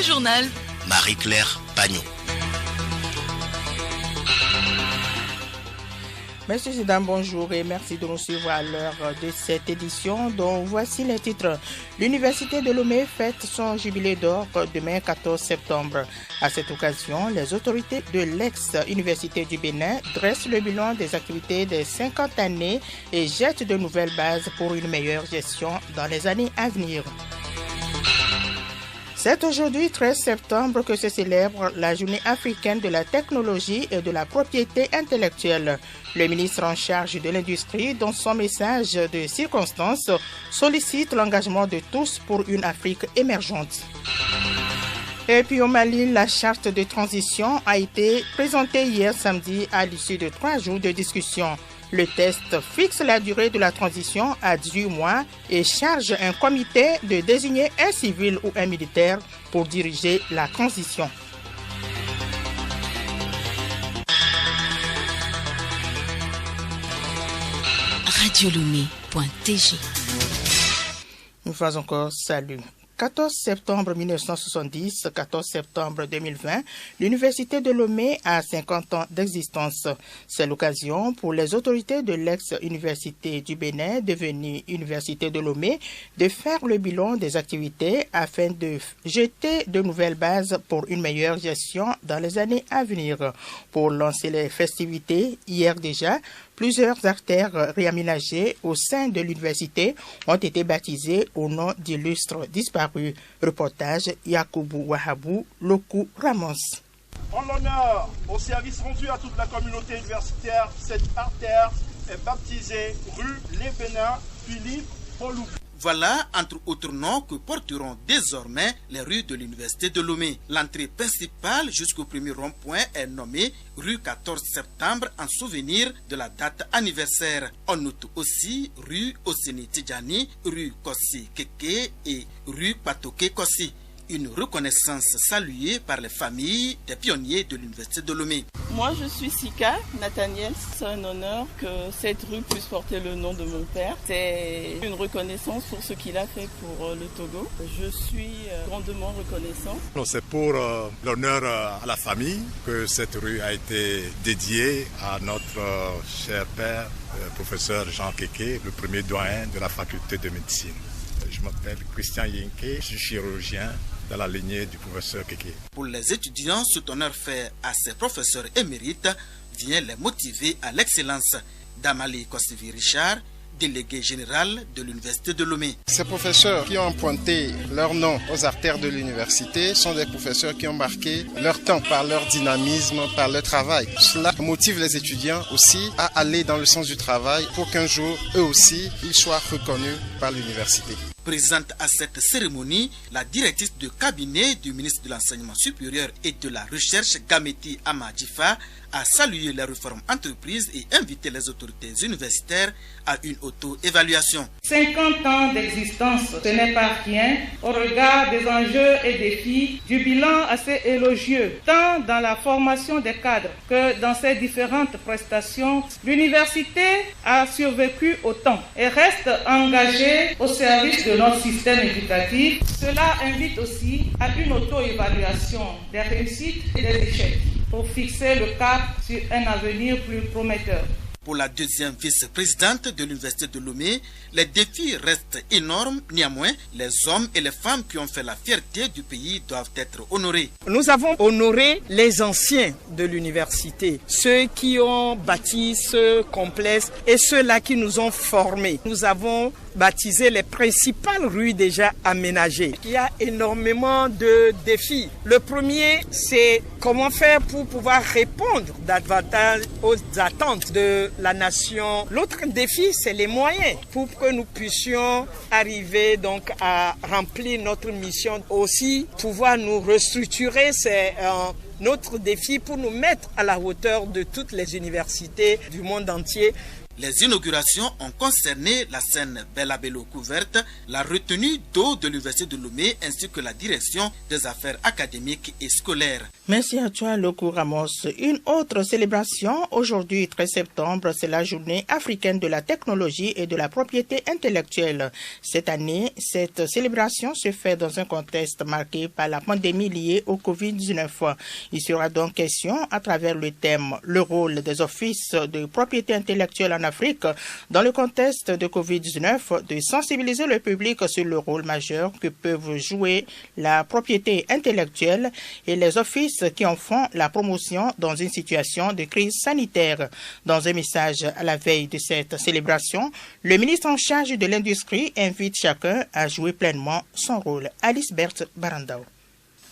Le journal Marie-Claire Pagnon. Messieurs et dames, bonjour et merci de nous suivre à l'heure de cette édition dont voici les titres. L'Université de Lomé fête son jubilé d'or demain 14 septembre. À cette occasion, les autorités de l'ex-Université du Bénin dressent le bilan des activités des 50 années et jettent de nouvelles bases pour une meilleure gestion dans les années à venir. C'est aujourd'hui 13 septembre que se célèbre la Journée africaine de la technologie et de la propriété intellectuelle. Le ministre en charge de l'industrie, dans son message de circonstance, sollicite l'engagement de tous pour une Afrique émergente. Et puis au Mali, la charte de transition a été présentée hier samedi à l'issue de 3 jours de discussion. Le texte fixe la durée de la transition à 18 mois et charge un comité de désigner un civil ou un militaire pour diriger la transition. radiolomé.tg. Une fois encore, salut. 14 septembre 1970, 14 septembre 2020, l'Université de Lomé a 50 ans d'existence. C'est l'occasion pour les autorités de l'ex-Université du Bénin, devenue Université de Lomé, de faire le bilan des activités afin de jeter de nouvelles bases pour une meilleure gestion dans les années à venir. Pour lancer les festivités, hier déjà, plusieurs artères réaménagées au sein de l'université ont été baptisées au nom d'illustres disparus. Reportage Yakoubou Wahabou, Lokou Ramos. En l'honneur au service rendu à toute la communauté universitaire, cette artère est baptisée rue Les Bénins, Philippe Paulou. Voilà, entre autres noms, que porteront désormais les rues de l'Université de Lomé. L'entrée principale jusqu'au premier rond-point est nommée rue 14 septembre en souvenir de la date anniversaire. On note aussi rue Oseni Tidjani, rue Kossi Keke et rue Patoke Kossi. Une reconnaissance saluée par les familles des pionniers de l'Université de Lomé. Moi, je suis Sika Nathaniel. C'est un honneur que cette rue puisse porter le nom de mon père. C'est une reconnaissance pour ce qu'il a fait pour le Togo. Je suis grandement reconnaissant. C'est pour l'honneur à la famille que cette rue a été dédiée à notre cher père, professeur Jean Keke, le premier doyen de la faculté de médecine. Je m'appelle Christian Yenke, je suis chirurgien dans la lignée du professeur Keke. Pour les étudiants, cet honneur fait à ces professeurs émérites vient les motiver à l'excellence. Damali Kossivi Richard, délégué général de l'Université de Lomé. Ces professeurs qui ont emprunté leur nom aux artères de l'université sont des professeurs qui ont marqué leur temps par leur dynamisme, par leur travail. Cela motive les étudiants aussi à aller dans le sens du travail pour qu'un jour, eux aussi, ils soient reconnus par l'université. Présente à cette cérémonie, la directrice de cabinet du ministre de l'Enseignement supérieur et de la Recherche, Gameti Amadjifa, a salué les réformes entreprises et invité les autorités universitaires à une auto-évaluation. 50 ans d'existence, ce n'est pas rien au regard des enjeux et défis du bilan assez élogieux, tant dans la formation des cadres que dans ses différentes prestations. L'université a survécu au temps et reste engagée au service de notre système éducatif. Cela invite aussi à une auto-évaluation des réussites et des échecs pour fixer le cap sur un avenir plus prometteur. Pour la deuxième vice-présidente de l'Université de Lomé, les défis restent énormes. Néanmoins, les hommes et les femmes qui ont fait la fierté du pays doivent être honorés. Nous avons honoré les anciens de l'université, ceux qui ont bâti ce complexe et ceux-là qui nous ont formés. Nous avons baptisé les principales rues déjà aménagées. Il y a énormément de défis. Le premier, c'est comment faire pour pouvoir répondre davantage aux attentes de la nation. L'autre défi, c'est les moyens pour que nous puissions arriver donc à remplir notre mission. Aussi, pouvoir nous restructurer, c'est notre défi pour nous mettre à la hauteur de toutes les universités du monde entier. Les inaugurations ont concerné la scène Bella-Bello couverte, la retenue d'eau de l'Université de Lomé ainsi que la direction des affaires académiques et scolaires. Merci à toi, Loco Ramos. Une autre célébration, aujourd'hui 13 septembre, c'est la journée africaine de la technologie et de la propriété intellectuelle. Cette année, cette célébration se fait dans un contexte marqué par la pandémie liée au Covid-19. Il sera donc question, à travers le thème « Le rôle des offices de propriété intellectuelle en Afrique dans le contexte de Covid-19 », de sensibiliser le public sur le rôle majeur que peuvent jouer la propriété intellectuelle et les offices qui en font la promotion dans une situation de crise sanitaire. Dans un message à la veille de cette célébration, le ministre en charge de l'industrie invite chacun à jouer pleinement son rôle. Alice Berthe Barandao.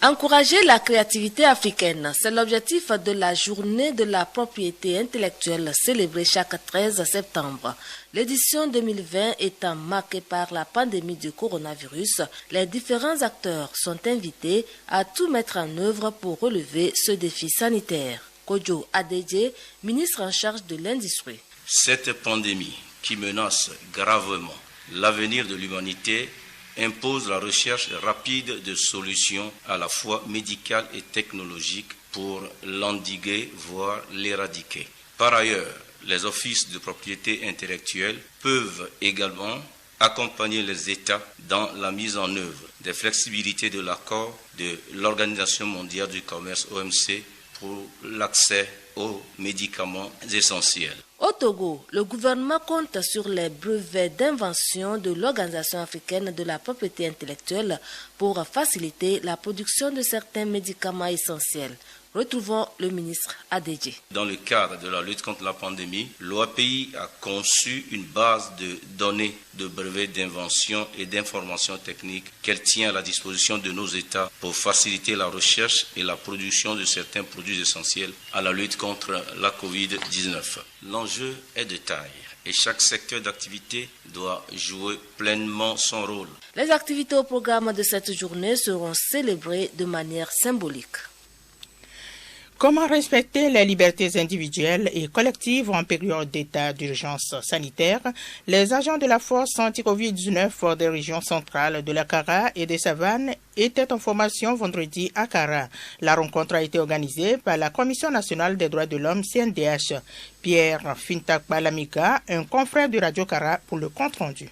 Encourager la créativité africaine, c'est l'objectif de la journée de la propriété intellectuelle célébrée chaque 13 septembre. L'édition 2020 étant marquée par la pandémie du coronavirus, les différents acteurs sont invités à tout mettre en œuvre pour relever ce défi sanitaire. Kojo Adedje, ministre en charge de l'industrie. Cette pandémie qui menace gravement l'avenir de l'humanité impose la recherche rapide de solutions à la fois médicales et technologiques pour l'endiguer, voire l'éradiquer. Par ailleurs, les offices de propriété intellectuelle peuvent également accompagner les États dans la mise en œuvre des flexibilités de l'accord de l'Organisation mondiale du commerce OMC pour l'accès aux médicaments essentiels. Au Togo, le gouvernement compte sur les brevets d'invention de l'Organisation africaine de la propriété intellectuelle pour faciliter la production de certains médicaments essentiels. Retrouvons le ministre Adedje. Dans le cadre de la lutte contre la pandémie, l'OAPI a conçu une base de données de brevets d'invention et d'informations techniques qu'elle tient à la disposition de nos États pour faciliter la recherche et la production de certains produits essentiels à la lutte contre la COVID-19. L'enjeu est de taille et chaque secteur d'activité doit jouer pleinement son rôle. Les activités au programme de cette journée seront célébrées de manière symbolique. Comment respecter les libertés individuelles et collectives en période d'état d'urgence sanitaire? Les agents de la force anti-Covid-19 des régions centrales de la Kara et des Savanes étaient en formation vendredi à Kara. La rencontre a été organisée par la Commission nationale des droits de l'homme CNDH. Pierre Fintak Balamika, un confrère de Radio Kara pour le compte-rendu.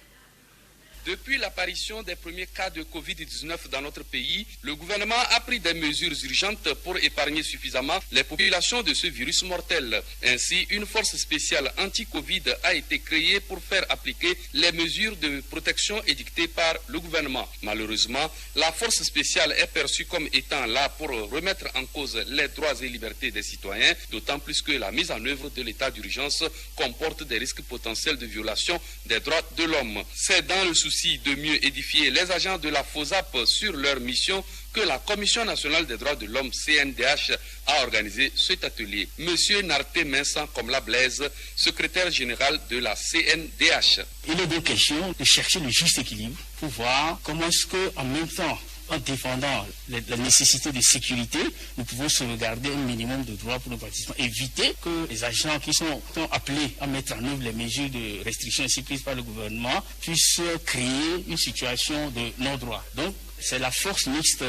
Depuis l'apparition des premiers cas de Covid-19 dans notre pays, le gouvernement a pris des mesures urgentes pour épargner suffisamment les populations de ce virus mortel. Ainsi, une force spéciale anti-Covid a été créée pour faire appliquer les mesures de protection édictées par le gouvernement. Malheureusement, la force spéciale est perçue comme étant là pour remettre en cause les droits et libertés des citoyens, d'autant plus que la mise en œuvre de l'état d'urgence comporte des risques potentiels de violation des droits de l'homme. C'est dans le souci de mieux édifier les agents de la FOSAP sur leur mission que la Commission nationale des droits de l'homme CNDH a organisé cet atelier. Monsieur Narté Minsan Komla Blaise, secrétaire général de la CNDH. Il est donc question de chercher le juste équilibre pour voir comment est-ce qu'en même temps, en défendant la nécessité de sécurité, nous pouvons sauvegarder un minimum de droits pour nos participants. Éviter que les agents qui sont appelés à mettre en œuvre les mesures de restriction ainsi prises par le gouvernement puissent créer une situation de non-droit. Donc, c'est la force mixte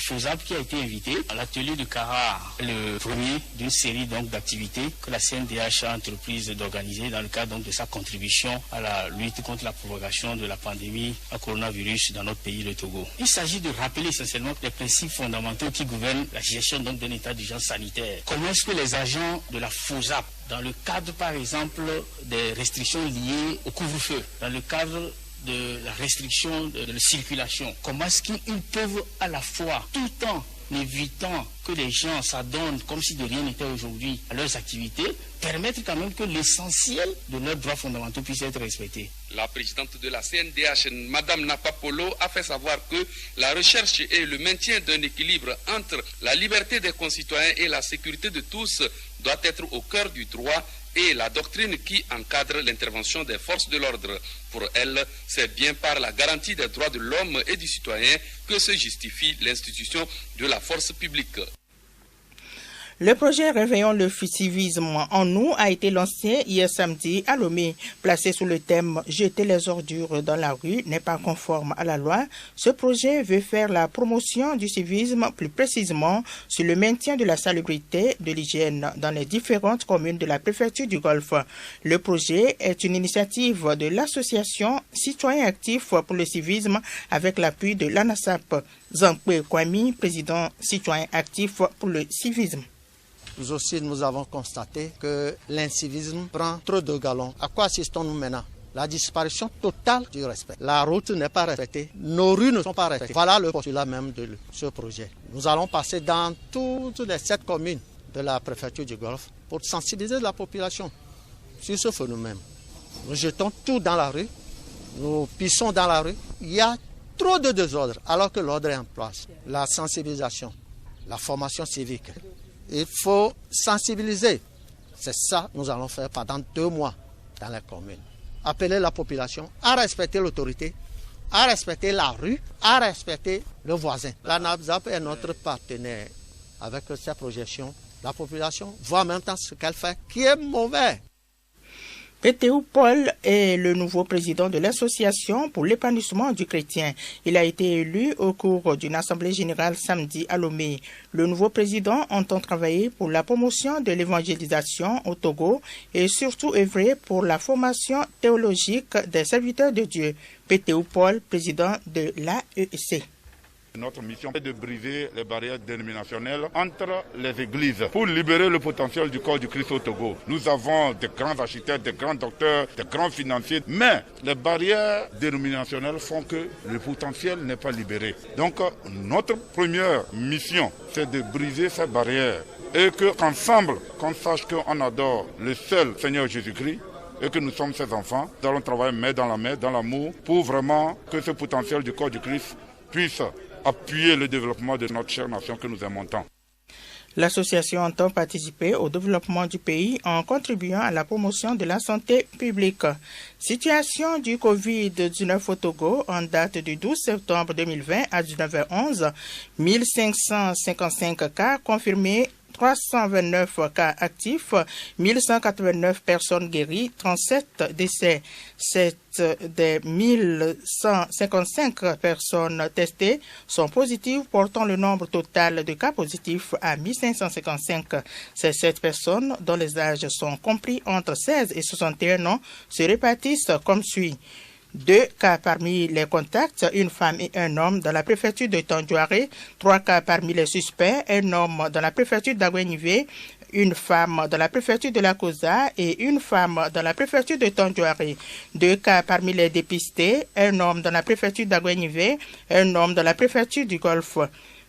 FOSAP qui a été invitée à l'atelier de Kara, le premier d'une série d'activités que la CNDH a entreprise d'organiser dans le cadre de sa contribution à la lutte contre la propagation de la pandémie à coronavirus dans notre pays, le Togo. Il s'agit de rappeler essentiellement les principes fondamentaux qui gouvernent la gestion d'un état d'urgence sanitaire. Comment est-ce que les agents de la FOSAP, dans le cadre par exemple des restrictions liées au couvre-feu, dans le cadre de la restriction de la circulation, comment est-ce qu'ils peuvent à la fois, tout en évitant que les gens s'adonnent comme si de rien n'était aujourd'hui à leurs activités, permettre quand même que l'essentiel de leurs droits fondamentaux puisse être respecté. La présidente de la CNDH, Madame Napapolo, a fait savoir que la recherche et le maintien d'un équilibre entre la liberté des concitoyens et la sécurité de tous doit être au cœur du droit et la doctrine qui encadre l'intervention des forces de l'ordre. Pour elle, c'est bien par la garantie des droits de l'homme et du citoyen que se justifie l'institution de la force publique. Le projet Réveillons le civisme en nous a été lancé hier samedi à Lomé. Placé sous le thème « Jeter les ordures dans la rue n'est pas conforme à la loi », ce projet veut faire la promotion du civisme, plus précisément sur le maintien de la salubrité, de l'hygiène dans les différentes communes de la préfecture du Golfe. Le projet est une initiative de l'association Citoyens Actifs pour le civisme avec l'appui de l'ANASAP. Zankwe Kwame, président Citoyens Actifs pour le civisme. Nous aussi, nous avons constaté que l'incivisme prend trop de galons. À quoi assistons-nous maintenant? La disparition totale du respect. La route n'est pas respectée, nos rues ne sont pas respectées. Voilà le postulat même de ce projet. Nous allons passer dans toutes les 7 communes de la préfecture du Golfe pour sensibiliser la population sur ce phénomène. Nous jetons tout dans la rue, nous pissons dans la rue. Il y a trop de désordre alors que l'ordre est en place. La sensibilisation, la formation civique. Il faut sensibiliser. C'est ça que nous allons faire pendant 2 mois dans les communes. Appeler la population à respecter l'autorité, à respecter la rue, à respecter le voisin. La NABZAP est notre partenaire. Avec ces projections, la population voit en même temps ce qu'elle fait qui est mauvais. Pétéou Paul est le nouveau président de l'association pour l'épanouissement du chrétien. Il a été élu au cours d'une assemblée générale samedi à Lomé. Le nouveau président entend travailler pour la promotion de l'évangélisation au Togo et surtout œuvrer pour la formation théologique des serviteurs de Dieu. Pétéou Paul, président de l'AEC. Notre mission est de briser les barrières dénominationnelles entre les églises pour libérer le potentiel du corps du Christ au Togo. Nous avons des grands architectes, des grands docteurs, des grands financiers, mais les barrières dénominationnelles font que le potentiel n'est pas libéré. Donc notre première mission, c'est de briser ces barrières et qu'ensemble, qu'on sache qu'on adore le seul Seigneur Jésus-Christ et que nous sommes ses enfants. Nous allons travailler main dans la main, dans l'amour, pour vraiment que ce potentiel du corps du Christ puisse appuyer le développement de notre chère nation que nous aimons tant. L'association entend participer au développement du pays en contribuant à la promotion de la santé publique. Situation du Covid-19 au Togo en date du 12 septembre 2020 à 19h11, 1555 cas confirmés, 329 cas actifs, 1189 personnes guéries, 37 décès. 7 des 1155 personnes testées sont positives, portant le nombre total de cas positifs à 1555. Ces 7 personnes, dont les âges sont compris entre 16 et 61 ans, se répartissent comme suit. 2 cas parmi les contacts, une femme et un homme dans la préfecture de Tandjouaré, 3 cas parmi les suspects, un homme dans la préfecture d'Aguenivé, une femme dans la préfecture de la Kosa et une femme dans la préfecture de Tandjouaré. 2 cas parmi les dépistés, un homme dans la préfecture d'Aguenivé, un homme dans la préfecture du Golfe.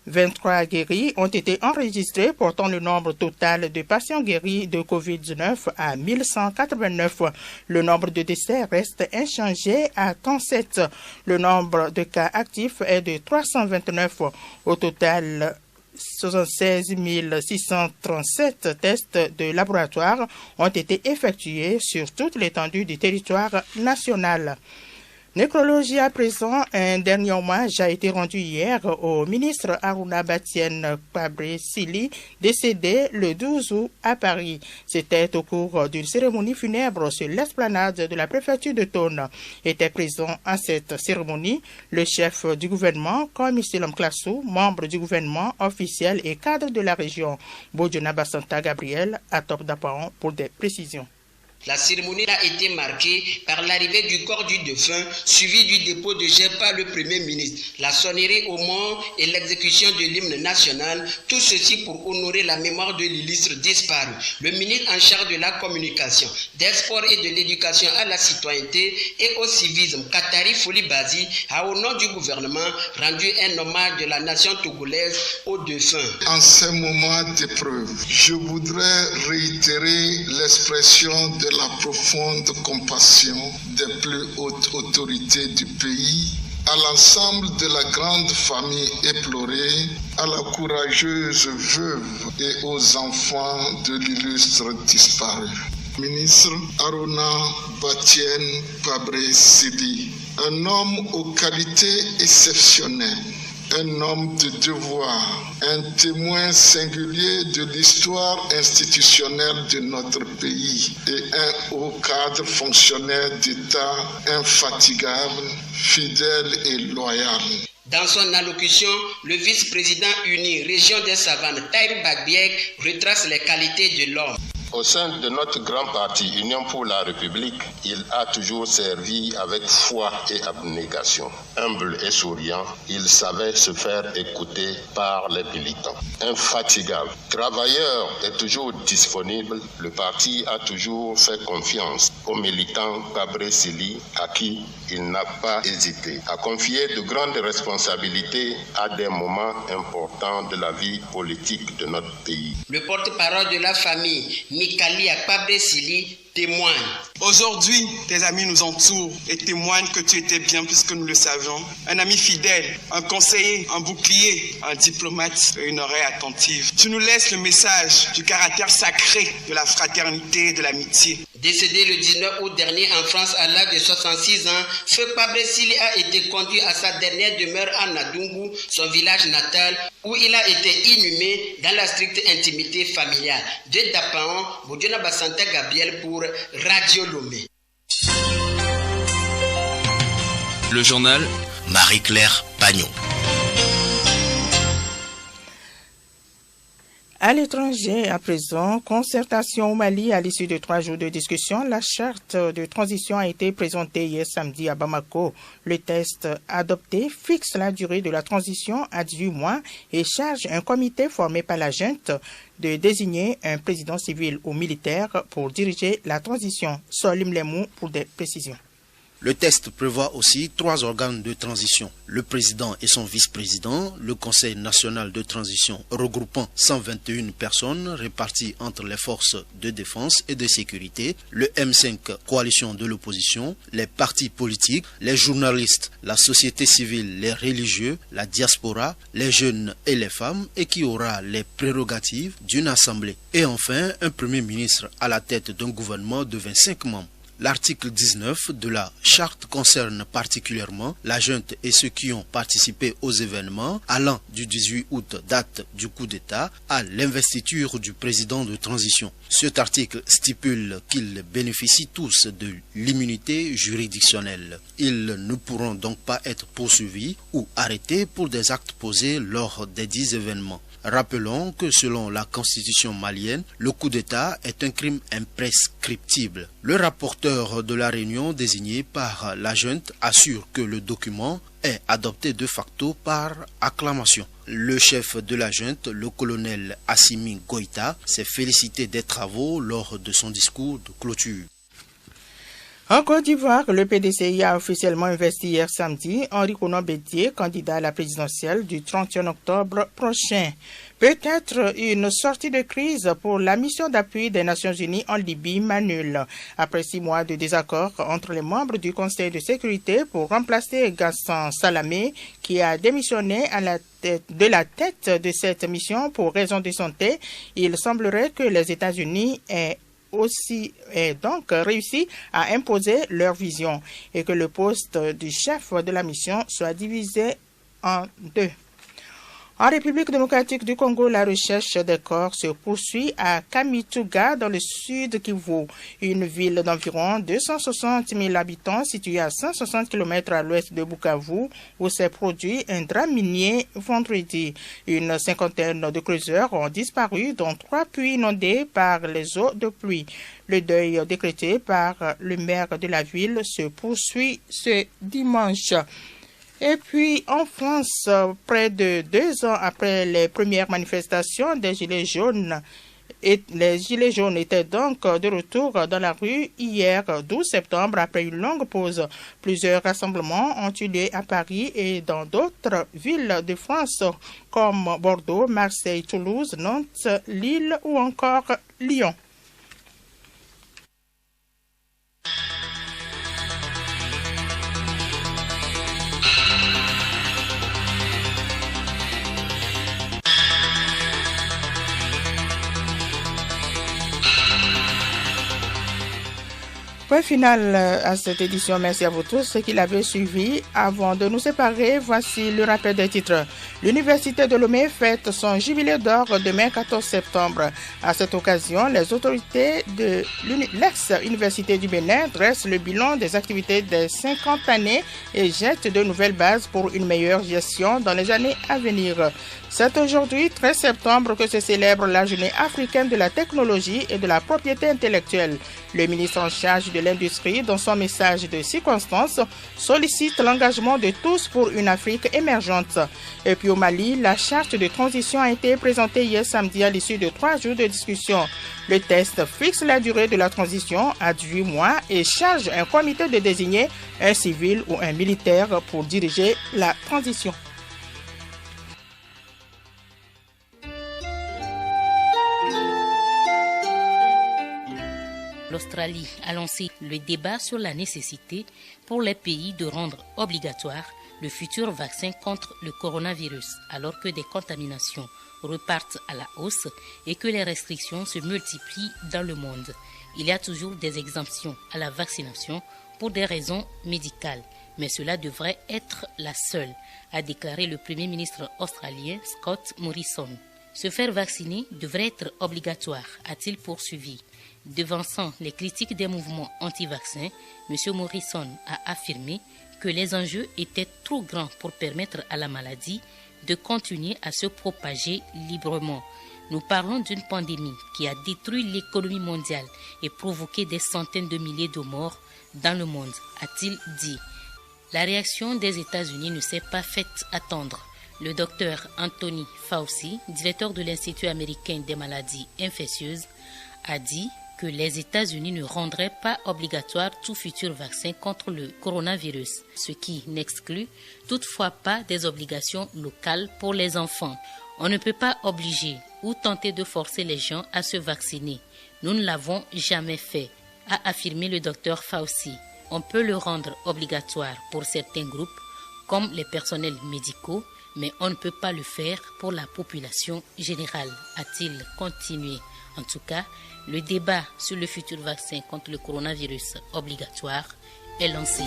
23 guéris ont été enregistrés, portant le nombre total de patients guéris de Covid-19 à 1189. Le nombre de décès reste inchangé à 37. Le nombre de cas actifs est de 329. Au total, 76 637 tests de laboratoire ont été effectués sur toute l'étendue du territoire national. Nécrologie à présent, un dernier hommage a été rendu hier au ministre Aruna Batienne Pabré-Sili, décédé le 12 août à Paris. C'était au cours d'une cérémonie funèbre sur l'esplanade de la préfecture de Thônes. Était présent à cette cérémonie le chef du gouvernement, comme Islam Klassou, membre du gouvernement officiel et cadre de la région. Bodjona Bassanta Gabriel, à Top d'Apaon pour des précisions. La cérémonie a été marquée par l'arrivée du corps du défunt, suivi du dépôt de jet par le Premier ministre, la sonnerie au mort et l'exécution de l'hymne national, tout ceci pour honorer la mémoire de l'illustre disparu. Le ministre en charge de la communication, des sports et de l'éducation à la citoyenneté et au civisme, Katari Folibazi, a au nom du gouvernement rendu un hommage de la nation togolaise aux défunts. En ces moments d'épreuve, je voudrais réitérer l'expression de la profonde compassion des plus hautes autorités du pays, à l'ensemble de la grande famille éplorée, à la courageuse veuve et aux enfants de l'illustre disparu. Ministre Aruna Batienne Pabré-Sili, un homme aux qualités exceptionnelles, un homme de devoir, un témoin singulier de l'histoire institutionnelle de notre pays et un haut cadre fonctionnaire d'État infatigable, fidèle et loyal. Dans son allocution, le vice-président uni Région des Savanes, Tahirou Bagbiek, retrace les qualités de l'homme. Au sein de notre grand parti Union pour la République, il a toujours servi avec foi et abnégation. Humble et souriant, il savait se faire écouter par les militants. Infatigable, travailleur et toujours disponible, le parti a toujours fait confiance au militant Kabré Sili, à qui il n'a pas hésité à confier de grandes responsabilités à des moments importants de la vie politique de notre pays. Le porte-parole de la famille, Mikali Kabré Sili, témoigne. Aujourd'hui, tes amis nous entourent et témoignent que tu étais bien plus que nous le savions. Un ami fidèle, un conseiller, un bouclier, un diplomate et une oreille attentive. Tu nous laisses le message du caractère sacré de la fraternité et de l'amitié. Décédé le 19 août dernier en France à l'âge de 66 ans, Feu Kabré Sili a été conduit à sa dernière demeure à Nadungu, son village natal, où il a été inhumé dans la stricte intimité familiale. De Dapaon, Boudjona Bassanta Gabriel pour Radio Lomé. Le journal Marie-Claire Pagnot. À l'étranger, à présent, concertation au Mali à l'issue de 3 jours de discussion. La charte de transition a été présentée hier samedi à Bamako. Le texte adopté fixe la durée de la transition à 18 mois et charge un comité formé par la junte de désigner un président civil ou militaire pour diriger la transition. Solim Lemou pour des précisions. Le texte prévoit aussi 3 organes de transition, le président et son vice-président, le Conseil national de transition regroupant 121 personnes réparties entre les forces de défense et de sécurité, le M5 coalition de l'opposition, les partis politiques, les journalistes, la société civile, les religieux, la diaspora, les jeunes et les femmes et qui aura les prérogatives d'une assemblée. Et enfin, un premier ministre à la tête d'un gouvernement de 25 membres. L'article 19 de la charte concerne particulièrement la junte et ceux qui ont participé aux événements allant du 18 août, date du coup d'État, à l'investiture du président de transition. Cet article stipule qu'ils bénéficient tous de l'immunité juridictionnelle. Ils ne pourront donc pas être poursuivis ou arrêtés pour des actes posés lors des 10 événements. Rappelons que selon la constitution malienne, le coup d'État est un crime imprescriptible. Le rapporteur de la réunion désigné par la junte assure que le document est adopté de facto par acclamation. Le chef de la junte, le colonel Assimi Goïta, s'est félicité des travaux lors de son discours de clôture. En Côte d'Ivoire, le PDCI a officiellement investi hier samedi Henri Konan Bédié, candidat à la présidentielle du 31 octobre prochain. Peut-être une sortie de crise pour la mission d'appui des Nations Unies en Libye, MANUL. Après 6 mois de désaccord entre les membres du Conseil de sécurité pour remplacer Gaston Salamé, qui a démissionné de la tête de cette mission pour raison de santé, il semblerait que les États-Unis aient donc réussi à imposer leur vision et que le poste du chef de la mission soit divisé en 2. En République démocratique du Congo, la recherche des corps se poursuit à Kamituga, dans le sud Kivu, une ville d'environ 260 000 habitants située à 160 km à l'ouest de Bukavu, où s'est produit un drame minier vendredi. Une cinquantaine de creuseurs ont disparu, dont 3 puits inondés par les eaux de pluie. Le deuil décrété par le maire de la ville se poursuit ce dimanche. Et puis, en France, près de 2 ans après les premières manifestations des Gilets jaunes, les Gilets jaunes étaient donc de retour dans la rue hier, 12 septembre, après une longue pause. Plusieurs rassemblements ont eu lieu à Paris et dans d'autres villes de France, comme Bordeaux, Marseille, Toulouse, Nantes, Lille ou encore Lyon. Point final à cette édition. Merci à vous tous qui l'avez suivi. Avant de nous séparer, voici le rappel des titres. L'Université de Lomé fête son jubilé d'or demain 14 septembre. À cette occasion, les autorités de l'ex-Université du Bénin dressent le bilan des activités des 50 années et jettent de nouvelles bases pour une meilleure gestion dans les années à venir. C'est aujourd'hui, 13 septembre, que se célèbre la Journée africaine de la technologie et de la propriété intellectuelle. Le ministre en charge de l'industrie, dans son message de circonstance, sollicite l'engagement de tous pour une Afrique émergente. Et puis au Mali, la charte de transition a été présentée hier samedi à l'issue de 3 jours de discussion. Le texte fixe la durée de la transition à 18 mois et charge un comité de désigner un civil ou un militaire pour diriger la transition. L'Australie a lancé le débat sur la nécessité pour les pays de rendre obligatoire le futur vaccin contre le coronavirus, alors que des contaminations repartent à la hausse et que les restrictions se multiplient dans le monde. Il y a toujours des exemptions à la vaccination pour des raisons médicales, mais cela devrait être la seule, a déclaré le Premier ministre australien Scott Morrison. Se faire vacciner devrait être obligatoire, a-t-il poursuivi. Devançant les critiques des mouvements anti-vaccins, M. Morrison a affirmé que les enjeux étaient trop grands pour permettre à la maladie de continuer à se propager librement. Nous parlons d'une pandémie qui a détruit l'économie mondiale et provoqué des centaines de milliers de morts dans le monde, a-t-il dit. La réaction des États-Unis ne s'est pas faite attendre. Le docteur Anthony Fauci, directeur de l'Institut américain des maladies infectieuses, a dit que les États-Unis ne rendraient pas obligatoire tout futur vaccin contre le coronavirus, ce qui n'exclut toutefois pas des obligations locales pour les enfants. On ne peut pas obliger ou tenter de forcer les gens à se vacciner. Nous ne l'avons jamais fait, a affirmé le docteur Fauci. On peut le rendre obligatoire pour certains groupes, comme les personnels médicaux, mais on ne peut pas le faire pour la population générale, a-t-il continué. En tout cas, le débat sur le futur vaccin contre le coronavirus obligatoire est lancé.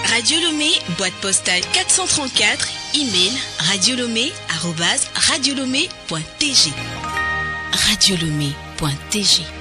Radio Lomé, boîte postale 434, email radiolomé@radiolomé.tg. radiolomé.tg